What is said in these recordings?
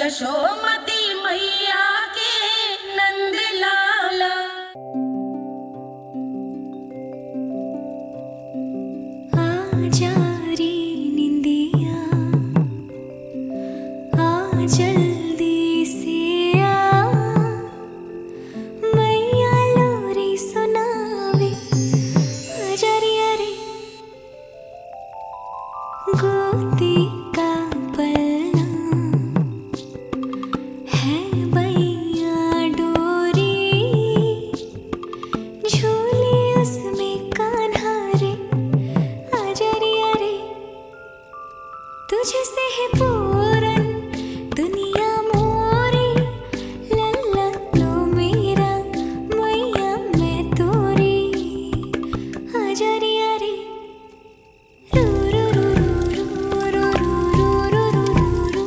यशोमती मैया के नंद लाला। आजा रे निंदिया आ जल्दी से आ, मैया लोरी सुनावे आजा रे अरे गोदी का पलना है मैया डोरी, झूले उसमें कान्हा रे आजा रे अरे तुझे से है पूरन दुनिया मोरी, लल्ला तो मेरा मैया मैं तोरी आजा रे अरे रू रू रू रू रू रू रू रू रू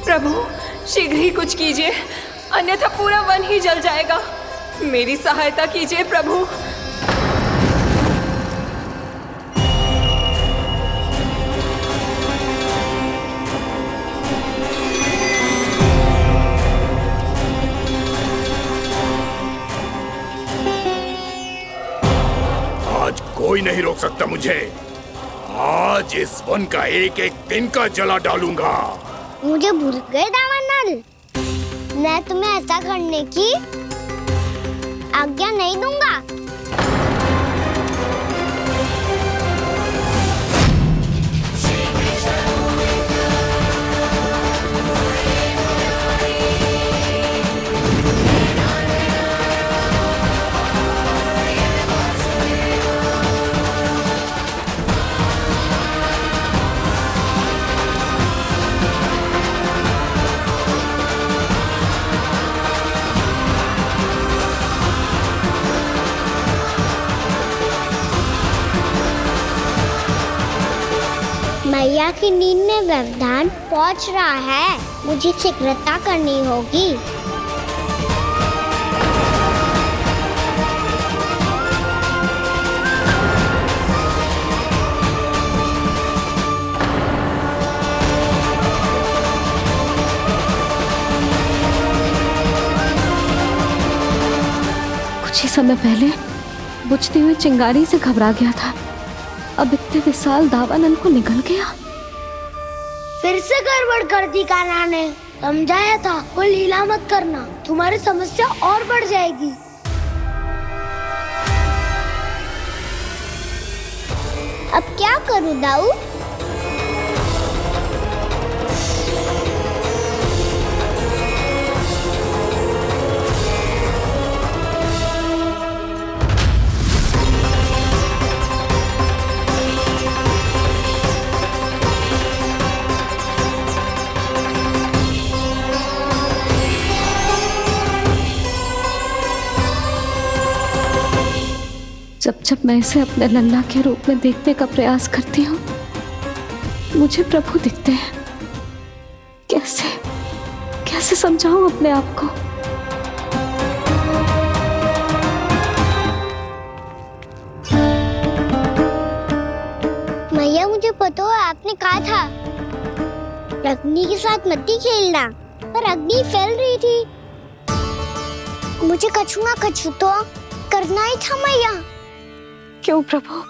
प्रभु शीघ्र ही कुछ कीजिए, अन्यथा पूरा वन ही जल जाएगा। मेरी सहायता कीजिए प्रभु। आज कोई नहीं रोक सकता मुझे। आज इस वन का एक एक दिन का जला डालूंगा। मुझे भूल गए दामानल, मैं तुम्हें ऐसा करने की आज्ञा नहीं दूंगा। मैया की नींद में व्यवधान पहुंच रहा है, मुझे शीघ्रता करनी होगी। कुछ ही समय पहले बुझती हुई चिंगारी से घबरा गया था, अब इतने विशाल दावानल को निगल गया। फिर से गड़बड़ कर दी कान्हा ने। समझाया था कोई लीला मत करना, तुम्हारी समस्या और बढ़ जाएगी। अब क्या करूं दाऊ? जब जब मैं इसे अपने लल्ला के रूप में देखने का प्रयास करती हूँ, मुझे प्रभु दिखते हैं। कैसे कैसे समझाऊं अपने आप को? मैया मुझे पता है आपने कहा था अग्नि के साथ मत ही खेलना, पर अग्नि फैल रही थी। मुझे कछु ना कछु तो करना ही था मैया। क्यों प्रभु,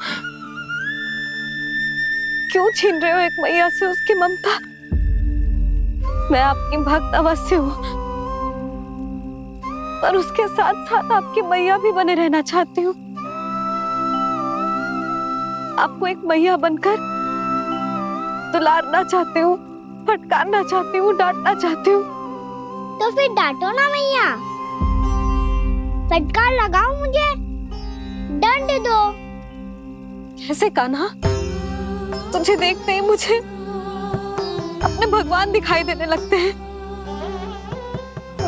क्यों छीन रहे हो एक मैया से उसकी ममता? मैं आपकी भक्त अवश्य हूँ, पर उसके साथ साथ आपकी मैया भी बने रहना चाहती हूँ। आपको एक मैया बनकर दुलारना चाहती हूँ, फटकारना चाहती हूँ, डांटना चाहती हूँ। तो फिर डांटो ना मैया, फटकार लगाओ मुझे, दंड दो। कैसे कान्हा? तुझे देखते ही मुझे अपने भगवान दिखाई देने लगते हैं।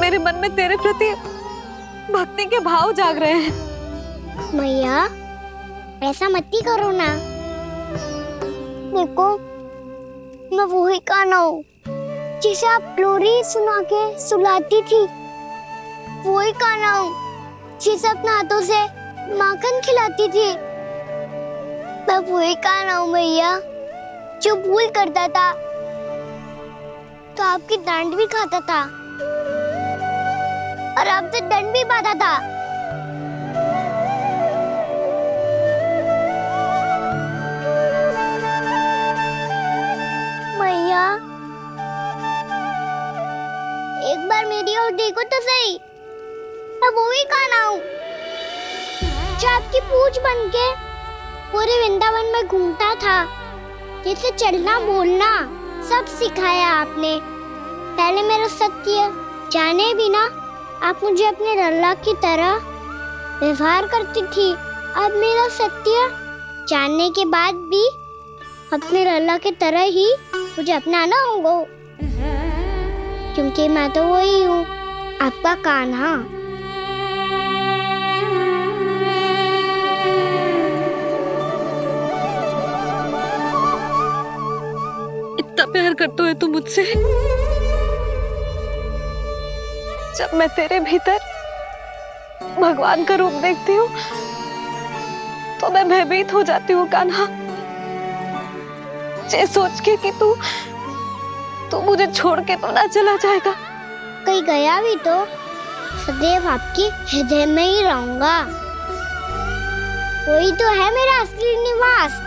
मेरे मन में तेरे प्रति भक्ति के भाव जाग रहे हैं। मैया ऐसा मत ही करो ना। देखो मैं वही कान्हा हूँ जिसे आप लोरी सुना के सुलाती थी। वही कान्हा हूँ जिसे अपने हाथों से माखन खिलाती थी। मैं वही कान्हा हूँ मैया जो भूल करता था तो आपकी डांट भी खाता था और आपसे दंड भी पाता था। मैया एक बार मेरी ओर देखो तो सही। मैं वो ही कान्हा हूँ जो आपकी पूछ बन के पूरे वृंदावन में घूमता था। जैसे चलना बोलना सब सिखाया आपने। पहले मेरा सत्य जाने बिना आप मुझे अपने लल्ला की तरह व्यवहार करती थी। अब मेरा सत्य जानने के बाद भी अपने लल्ला की तरह ही मुझे अपनाना होगा, क्योंकि मैं तो वही हूँ, आपका कान्हा। इतना प्यार करते हो तुम मुझसे? जब मैं तेरे भीतर भगवान का रूप देखती हूँ तो मैं भयभीत हो जाती हूँ कान्हा। ये सोच के कि तू मुझे छोड़ के तो ना चला जाएगा। कहीं गया भी तो सदैव आपके हृदय में ही रहूंगा। वही तो है मेरा असली निवास।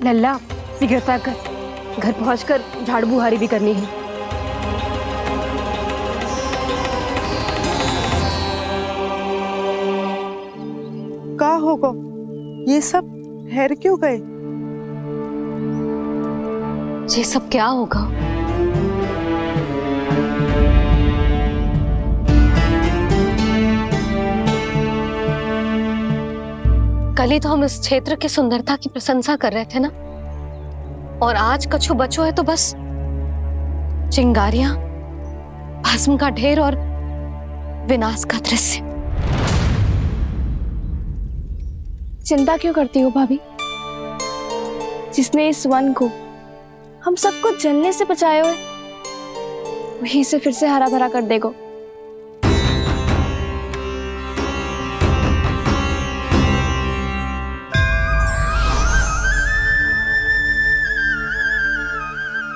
लल्ला गिरफ्तार कर, घर पहुंचकर झाड़ू बुहारी भी करनी है। का होगा? ये सब ठहर क्यों गए? ये सब क्या होगा? कल ही तो हम इस क्षेत्र की सुंदरता की प्रशंसा कर रहे थे ना, और आज कछु बचो है तो बस चिंगारियां, भस्म का ढेर और विनाश का दृश्य। चिंता क्यों करती हो भाभी? जिसने इस वन को हम सबको जलने से बचाए हुए, वही से फिर से हरा भरा कर देगा।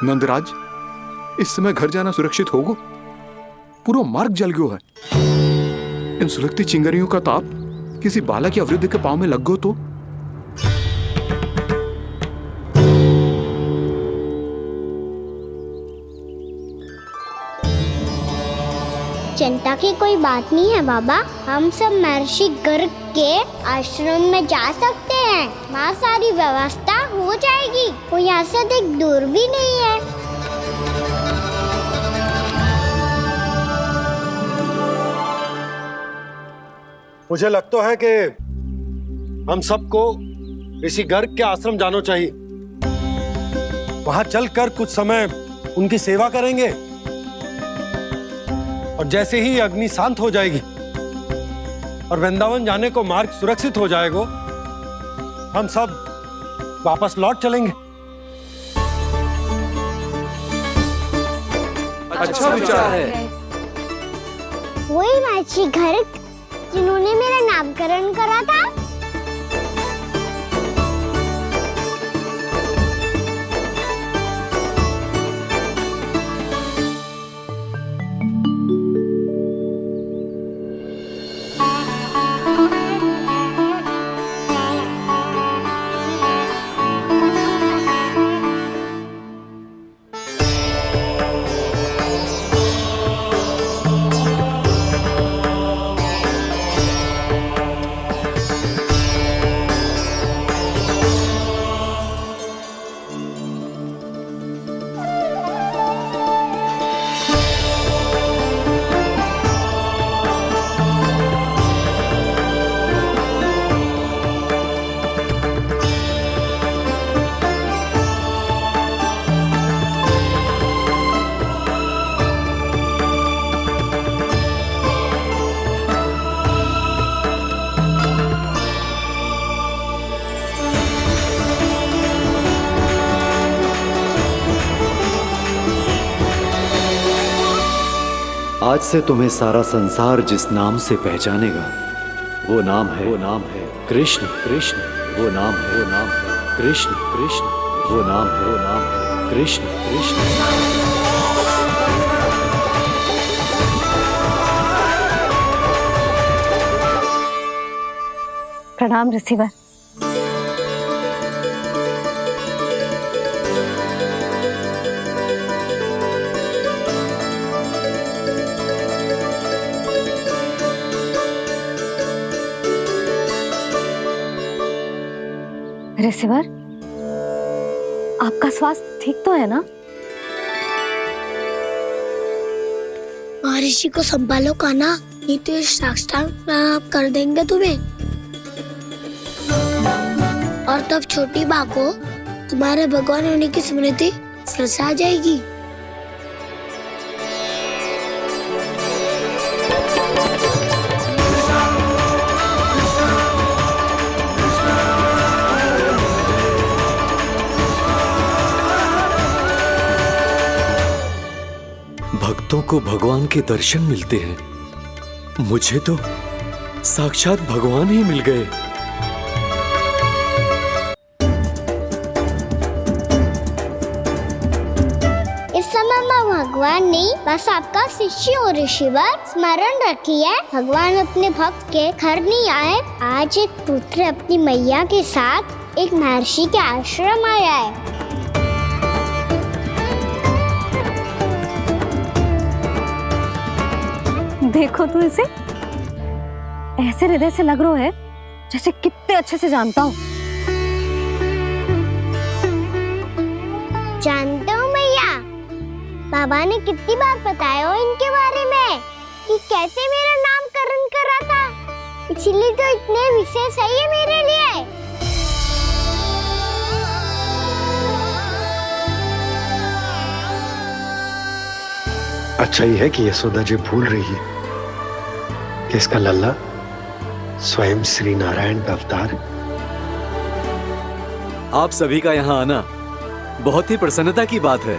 नंदराज, इस समय घर जाना सुरक्षित होगो? पूरा मार्ग जल गयो है। इन सुलगती चिंगारियों का ताप किसी बालक या वृद्ध के पांव में लग गयो तो? चिंता की कोई बात नहीं है बाबा, हम सब महर्षि गर्ग के आश्रम में जा सकते हैं। वहाँ सारी व्यवस्था हो जाएगी, वो यहाँ से अधिक दूर भी नहीं है। मुझे लगता है कि हम सबको ऋषि गर्ग के आश्रम जाना चाहिए। वहां चलकर कुछ समय उनकी सेवा करेंगे और जैसे ही अग्नि शांत हो जाएगी और वृंदावन जाने को मार्ग सुरक्षित हो जाएगा, हम सब वापस लौट चलेंगे। अच्छा विचार है। वही महर्षि गर्ग जिन्होंने मेरा नामकरण करा था। आज से तुम्हें सारा संसार जिस नाम से पहचानेगा वो नाम है कृष्ण। कृष्ण वो नाम है कृष्ण। कृष्ण वो नाम है कृष्ण। कृष्ण प्रणाम ऋषिवर। ऋषिवर, आपका स्वास्थ्य ठीक तो है ना? महर्षि को संभालो कान्हा, नहीं तो ये साक्षात प्राण कर देंगे तुम्हें। और तब छोटी बा को तुम्हारे भगवान होने की स्मृति फिर से आ जाएगी। भक्तों को भगवान के दर्शन मिलते हैं, मुझे तो साक्षात भगवान ही मिल गए। इस समय मैं भगवान नहीं, बस आपका शिष्य हूँ ऋषिवर। स्मरण रखिए, भगवान अपने भक्त के घर नहीं आए। आज एक पुत्र अपनी मैया के साथ एक महर्षि के आश्रम आया है। देखो तो इसे, ऐसे हृदय से लग रहा है जैसे कितने अच्छे से जानता हूँ। जानता हूँ मैया, बाबा ने कितनी बार बताया हो इनके बारे में कि कैसे मेरा नामकरण करा था, इसीलिए तो इतने विशेष है ये मेरे लिए। अच्छा ही है कि यशोदा जी भूल रही है कि इसका लल्ला स्वयं श्री नारायण का अवतार है। आप सभी का यहाँ आना बहुत ही प्रसन्नता की बात है।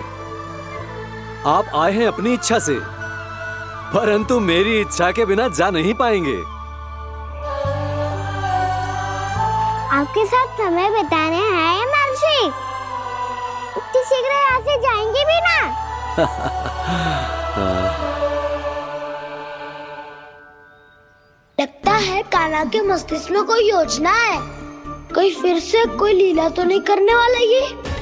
आप आए हैं अपनी इच्छा से, परंतु मेरी इच्छा के बिना जा नहीं पाएंगे। आपके साथ समय बिताने आए हैं महर्षि, इतनी शीघ्र यहाँ से जाएंगे भी ना? लगता है कान्हा के मस्तिष्क में कोई योजना है। कहीं फिर से कोई लीला तो नहीं करने वाला ये।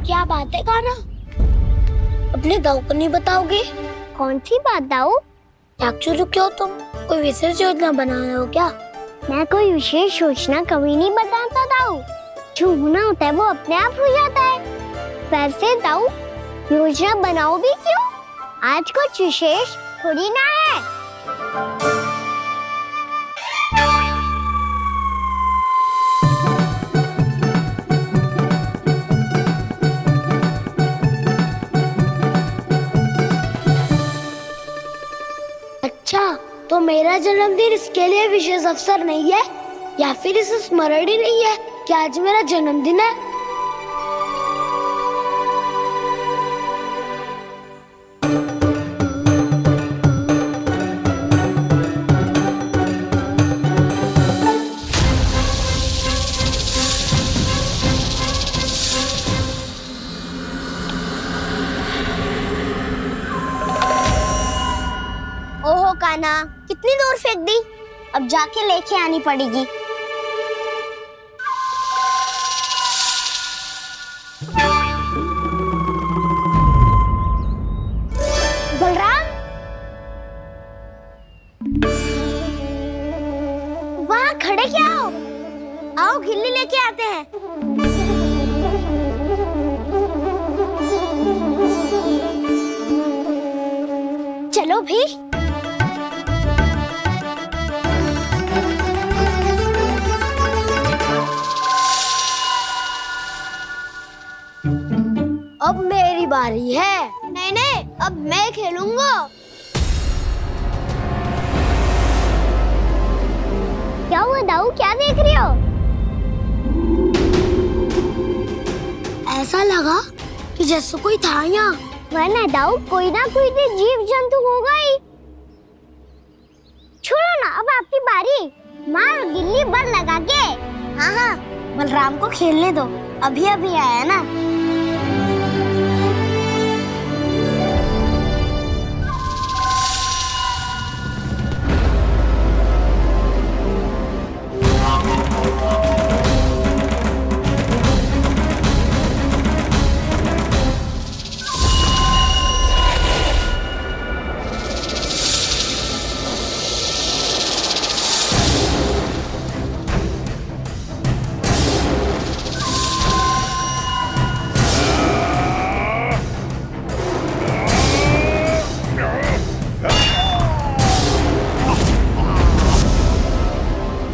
क्या बात है कान्हा? अपने दाऊ को नहीं बताओगे? कौन सी बात दाऊ? एक्चुअली क्यों तुम कोई विशेष योजना बना रहे हो क्या? मैं कोई विशेष योजना कभी नहीं बताता दाऊ। जो होना होता है वो अपने आप हो जाता है। वैसे दाऊ योजना बनाओ भी क्यों? आज कुछ विशेष थोड़ी ना है। अच्छा, तो मेरा जन्मदिन इसके लिए विशेष अवसर नहीं है या फिर इसे स्मरण ही नहीं है कि आज मेरा जन्मदिन है? ओहो कान्हा, कितनी दूर फेंक दी? अब जाके लेके आनी पड़ेगी। बलराम, वहाँ खड़े क्या हो? आओ खिल्ली लेके आते हैं। चलो भी। अब मेरी बारी है। नहीं नहीं, अब मैं खेलूंगा। क्या हुआ दाऊ, क्या देख रही हो? ऐसा लगा कि जैसे कोई था यहाँ। वरना दाऊ कोई ना कोई तो जीव जंतु होगा ही। छोड़ो ना, अब आपकी बारी। मार गिल्ली बल लगा के। हाँ हाँ, बलराम को खेलने दो, अभी अभी आया ना।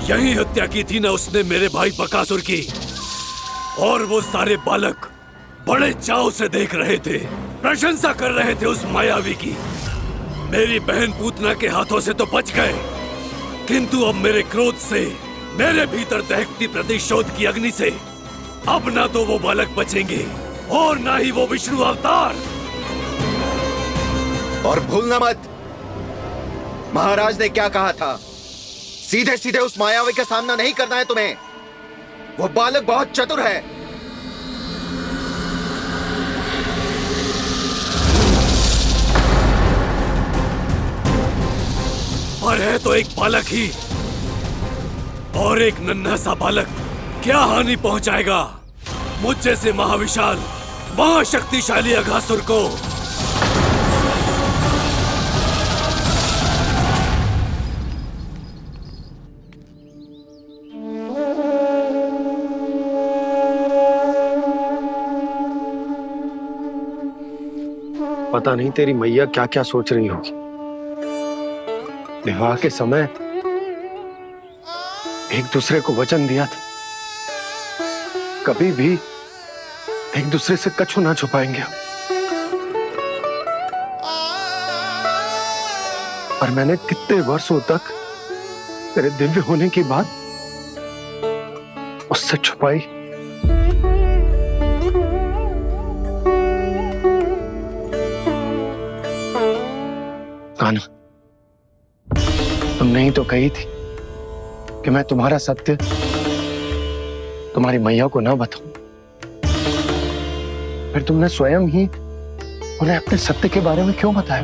यही हत्या की थी ना उसने मेरे भाई बकासुर की। और वो सारे बालक बड़े चाव से देख रहे थे, प्रशंसा कर रहे थे उस मायावी की। मेरी बहन पूतना के हाथों से तो बच गए, किंतु अब मेरे क्रोध से, मेरे भीतर दहकती प्रतिशोध की अग्नि से अब ना तो वो बालक बचेंगे और ना ही वो विष्णु अवतार। और भूलना मत, महाराज ने क्या कहा था, सीधे सीधे उस मायावी का सामना नहीं करना है तुम्हें। वो बालक बहुत चतुर है। पर है तो एक बालक ही, और एक नन्हा सा बालक क्या हानि पहुंचाएगा मुझ जैसे महाविशाल महाशक्तिशाली अघासुर को। पता नहीं तेरी मैया क्या क्या सोच रही होगी। विवाह के समय एक दूसरे को वचन दिया था, कभी भी एक दूसरे से कछु ना छुपाएंगे। और मैंने कितने वर्षों तक तेरे दिव्य होने की बात उससे छुपाई। कान्हा, तुमने ही तो कही थी कि मैं तुम्हारा सत्य तुम्हारी मैया को ना बताऊं। फिर तुमने स्वयं ही उन्हें अपने सत्य के बारे में क्यों बताया?